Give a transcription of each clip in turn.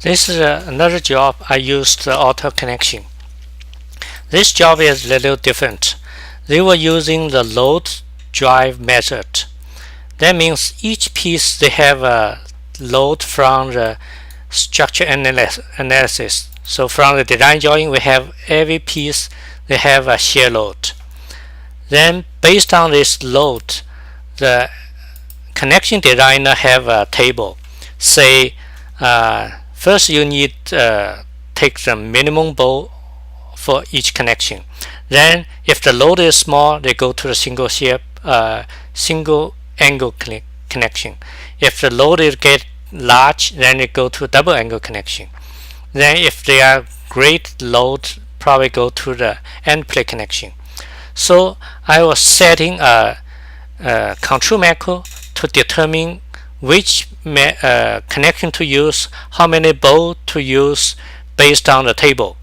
This is another job I used the auto connection. This job is a little different. They were using the load drive method. That means each piece they have a load from the structure analysis. So from the design drawing, we have every piece they have a shear load. Then based on this load, the connection designer have a table. Say first you need take the minimum bolt for each connection. Then if the load is small, they go to the single angle connection. If the load is get large, then they go to double angle connection. Then if they are great load, probably go to the end plate connection. So I was setting a control macro to determine which connection to use, how many bolts to use based on the table,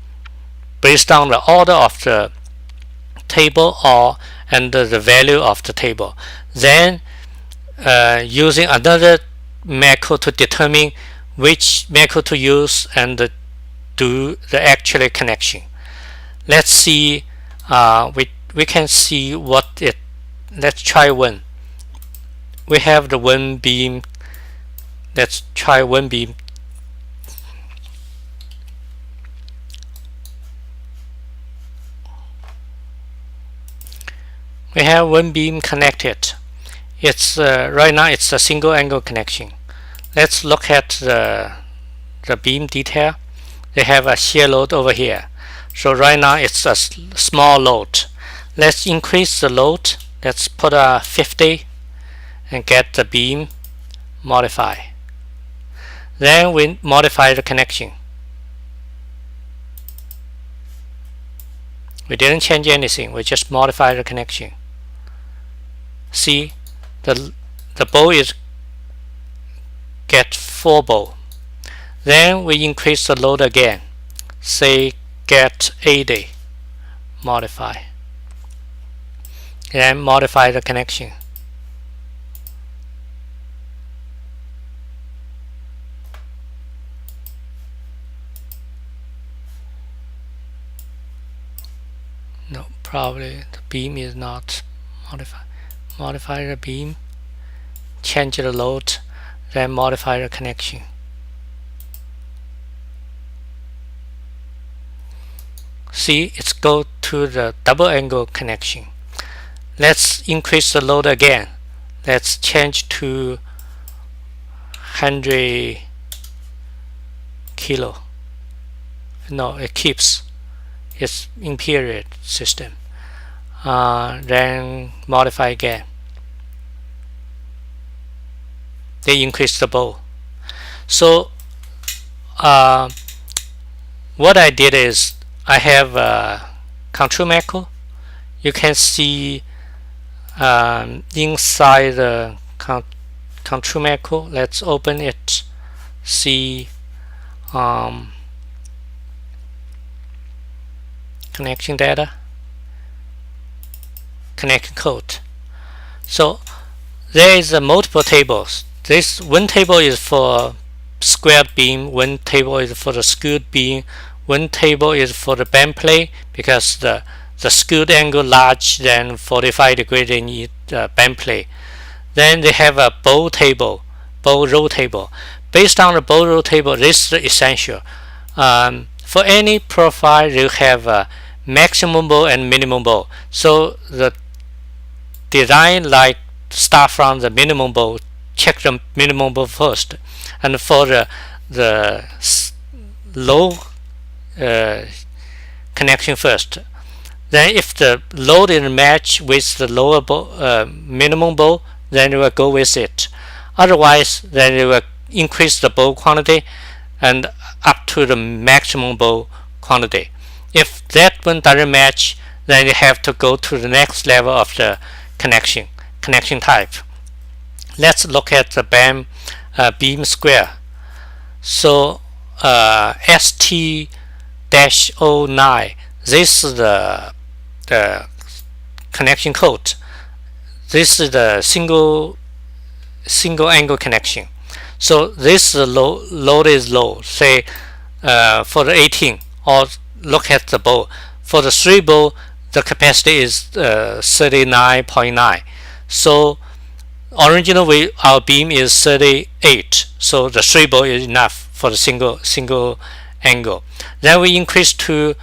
based on the order of the table and the value of the table. Then using another macro to determine which macro to use and do the actual connection. Let's see. We can see what it. Let's try one. We have the one beam. Let's try one beam. We have one beam connected. It's right now it's a single angle connection. Let's look at the beam detail. They have a shear load over here. So right now it's a small load. Let's increase the load. Let's put a 50 and get the beam modify. Then we modify the connection. We didn't change anything. We just modify the connection. See, the bolt is get 4 bolts. Then we increase the load again. Say get 80. Modify. Then modify the connection. No, probably the beam is not modified. Modify the beam, change the load, then modify the connection. See, it's go to the double angle connection. Let's increase the load again. Let's change to 100 kilo. No, it keeps. It's in period system. Then modify again. They increase the bolt. So what I did is I have a control macro. You can see inside the control macro. Let's open it. See connection data, connection code. So there is multiple tables. This one table is for squared beam, one table is for the skewed beam, one table is for the bend plate because the skewed angle large than 45 degrees they need bend plate. Then they have a bolt table, bolt row table. Based on the bolt row table, this is essential. For any profile, you have a maximum bolt and minimum bolt. So the design like start from the minimum bolt, check the minimum bolt first, and for the low connection first. Then if the load is matched with the lower minimum bolt, then you will go with it. Otherwise, then you will increase the bolt quantity and up to the maximum bolt quantity. If that one doesn't match, then you have to go to the next level of the connection type. Let's look at the beam square. So ST-09, this is the connection code. This is the single angle connection. So this load is low. Say for the 18, or look at the bowl. For the 3 bowl, the capacity is 39.9. So originally our beam is 38. So the 3 bowl is enough for the single angle. Then we increase to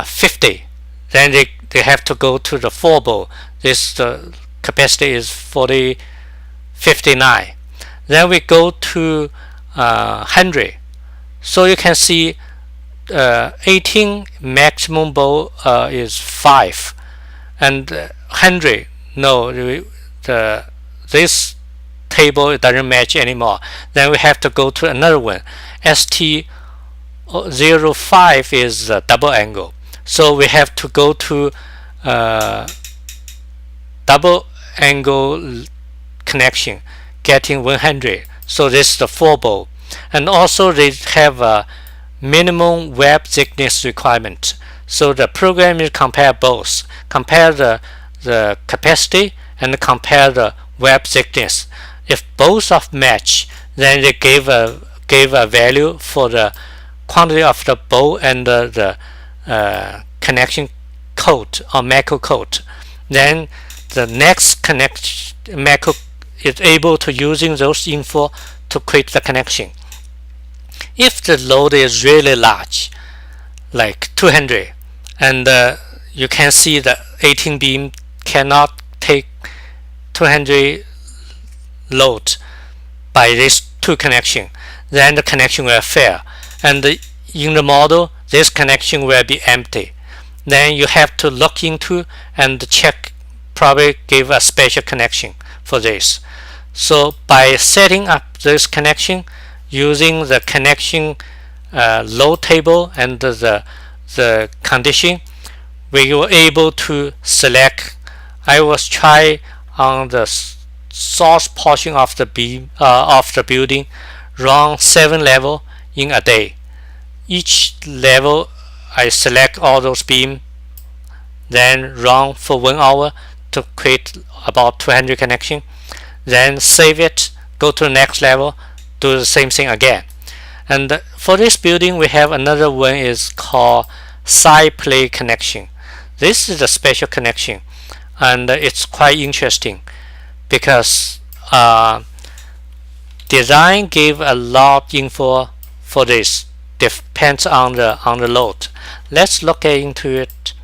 50. Then they have to go to the 4 bowl. This capacity is 59. Then we go to 100. So you can see 18 maximum bowl is 5, and 100, no, this table doesn't match anymore. Then we have to go to another one. ST05 is a double angle, so we have to go to double angle connection, getting 100. So this is the 4 bowl, and also they have a minimum web thickness requirement. So the program will compare both, compare the capacity and compare the web thickness. If both of match, then they gave a value for the quantity of the bowl and the connection code or macro code. Then the next macro is able to using those info to create the connection. If the load is really large, like 200, and you can see the 18 beam cannot take 200 load by these 2 connection, then the connection will fail, and in the model this connection will be empty. Then you have to look into and check, probably give a special connection for this. So by setting up this connection using the connection load table and the condition, we were able to select. I was try on the source portion of the beam of the building, run 7 level in a day. Each level I select all those beam, then run for 1 hour to create about 200 connection. Then save it, go to the next level, do the same thing again. And for this building we have another one is called side plate connection. This is a special connection, and it's quite interesting because design gave a lot info for this, depends on the load. Let's look into it.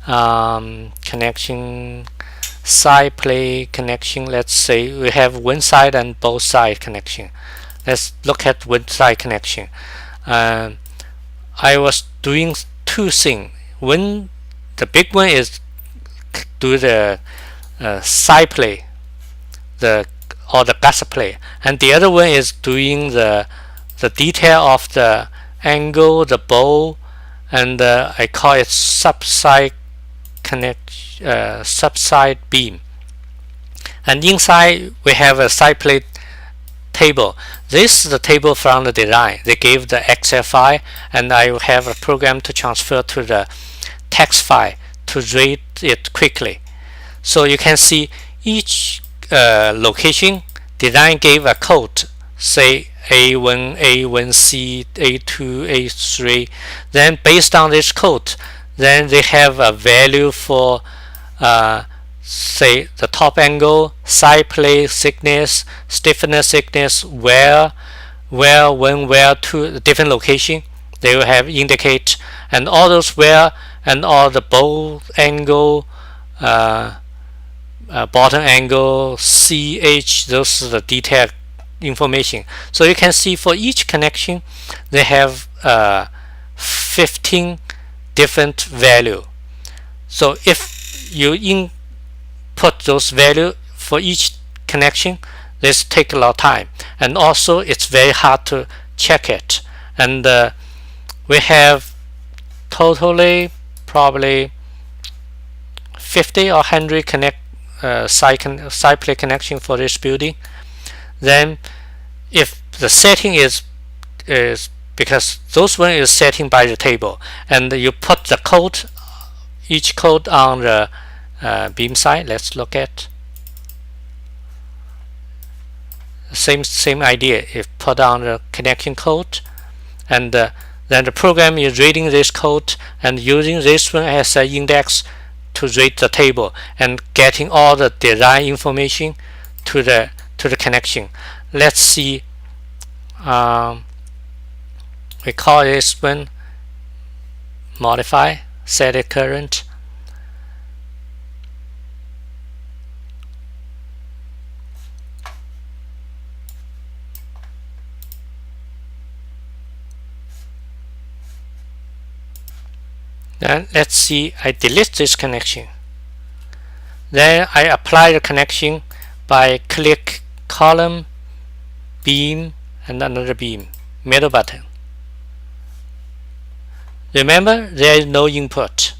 Connection, side plate connection. Let's say we have one side and both side connection. Let's look at one side connection. I was doing 2 things. One, the big one is do the side plate, or the gusset plate, and the other one is doing the detail of the angle, the bowl, and I call it subside beam. And inside we have a side plate table. This is the table from the design. They gave the Excel file, and I have a program to transfer to the text file to read it quickly. So you can see each location design gave a code, say A1, A1C, A2, A3. Then based on this code, then they have a value for say the top angle, side plate thickness, stiffness thickness, where, when, where to the different location. They will have indicate, and all those where and all the bowl angle, bottom angle, CH, those are the detailed information. So you can see for each connection they have 15 different value. So if you input those value for each connection, this take a lot of time, and also it's very hard to check it. And we have totally probably 50 or 100 side plate connection for this building. Then if the setting is because those one is setting by the table, and you put the code, each code on the beam side. Let's look at same idea. If put down the connection code, and then the program is reading this code and using this one as an index to read the table and getting all the design information to the connection. Let's see. We call this one modify, set it current. Then let's see, I delete this connection. Then I apply the connection by click column, beam, and another beam, middle button. Remember, there is no input.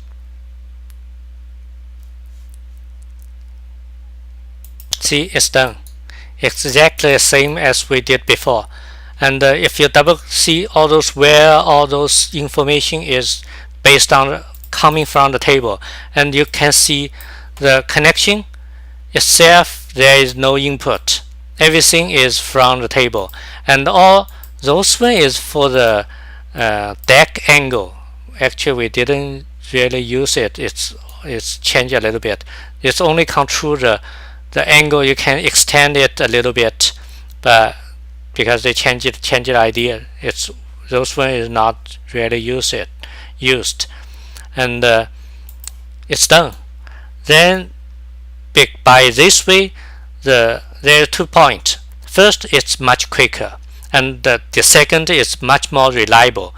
See, it's done. Exactly the same as we did before. And if you double see all those where all those information is based on coming from the table, and you can see the connection itself, there is no input. Everything is from the table, and all those one is for the deck angle. Actually, we didn't really use it. It's changed a little bit. It's only control the angle. You can extend it a little bit, but because they change the idea, it's those one is not really used, and it's done. Then by this way, there are 2 points. First, it's much quicker, and the second is much more reliable.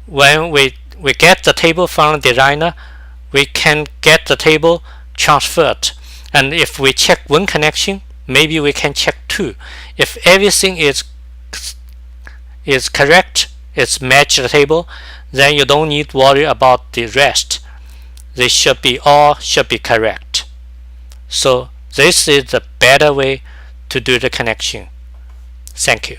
When we get the table from the designer, we can get the table transferred, and if we check one connection, maybe we can check 2. If everything is correct, it's matched the table, then you don't need to worry about the rest. They all should be correct. So this is the better way to do the connection. Thank you.